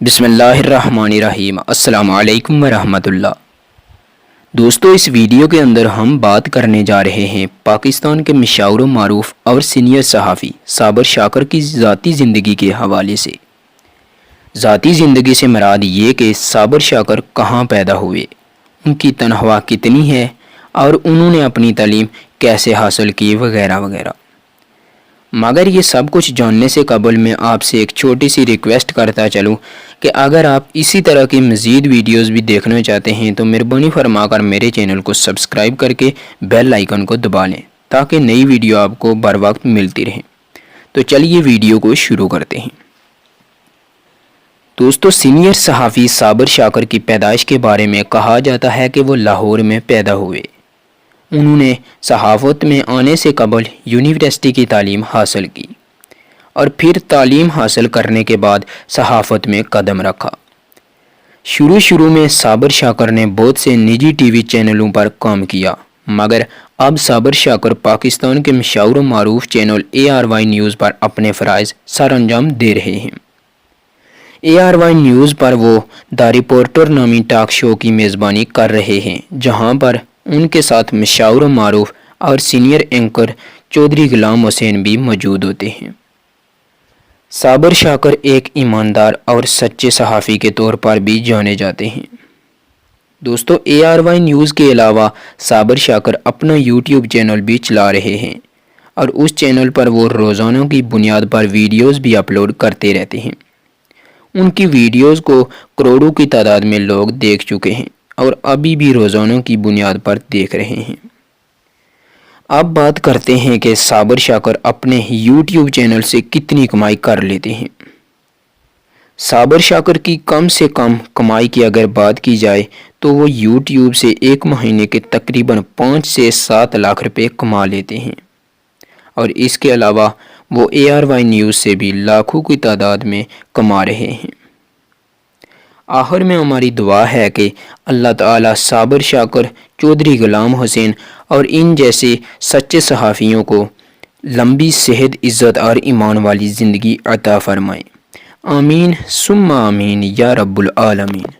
بسم اللہ الرحمن الرحیم۔ السلام علیکم ورحمۃ اللہ۔ دوستو، اس ویڈیو کے اندر ہم بات کرنے جا رہے ہیں پاکستان کے مشہور و معروف اور سینئر صحافی صابر شاکر کی ذاتی زندگی کے حوالے سے۔ ذاتی زندگی سے مراد یہ کہ صابر شاکر کہاں پیدا ہوئے، ان کی تنخواہ کتنی ہے اور انہوں نے اپنی تعلیم کیسے حاصل کی وغیرہ وغیرہ۔ مگر یہ سب کچھ جاننے سے قبل میں آپ سے ایک چھوٹی سی ریکویسٹ کرتا چلوں کہ اگر آپ اسی طرح کی مزید ویڈیوز بھی دیکھنا چاہتے ہیں تو مہربانی فرما کر میرے چینل کو سبسکرائب کر کے بیل آئیکن کو دبا لیں تاکہ نئی ویڈیو آپ کو بر وقت ملتی رہیں۔ تو چلیے ویڈیو کو شروع کرتے ہیں۔ دوستو، سینئر صحافی صابر شاکر کی پیدائش کے بارے میں کہا جاتا ہے کہ وہ لاہور میں پیدا ہوئے۔ انہوں نے صحافت میں آنے سے قبل یونیورسٹی کی تعلیم حاصل کی اور پھر تعلیم حاصل کرنے کے بعد صحافت میں قدم رکھا۔ شروع میں صابر شاکر نے بہت سے نجی ٹی وی چینلوں پر کام کیا، مگر اب صابر شاکر پاکستان کے مشہور و معروف چینل ARY نیوز پر اپنے فرائض سر انجام دے رہے ہیں۔ ARY نیوز پر وہ دا رپورٹر نامی ٹاک شو کی میزبانی کر رہے ہیں، جہاں پر ان کے ساتھ مشہور و معروف اور سینئر اینکر چودھری غلام حسین بھی موجود ہوتے ہیں۔ صابر شاکر ایک ایماندار اور سچے صحافی کے طور پر بھی جانے جاتے ہیں۔ دوستو، ARY نیوز کے علاوہ صابر شاکر اپنا YouTube چینل بھی چلا رہے ہیں اور اس چینل پر وہ روزانہ کی بنیاد پر ویڈیوز بھی اپلوڈ کرتے رہتے ہیں۔ ان کی ویڈیوز کو کروڑوں کی تعداد میں لوگ دیکھ چکے ہیں اور ابھی بھی روزانہ کی بنیاد پر دیکھ رہے ہیں۔ اب بات کرتے ہیں کہ صابر شاکر اپنے YouTube چینل سے کتنی کمائی کر لیتے ہیں۔ صابر شاکر کی کم سے کم کمائی کی اگر بات کی جائے تو وہ YouTube سے ایک مہینے کے تقریباً 5 سے 7 لاکھ روپے کما لیتے ہیں، اور اس کے علاوہ وہ ARY نیوز سے بھی لاکھوں کی تعداد میں کما رہے ہیں۔ آخر میں ہماری دعا ہے کہ اللہ تعالیٰ صابر شاکر، چودھری غلام حسین اور ان جیسے سچے صحافیوں کو لمبی صحت، عزت اور ایمان والی زندگی عطا فرمائے۔ آمین ثم آمین یا رب العالمین۔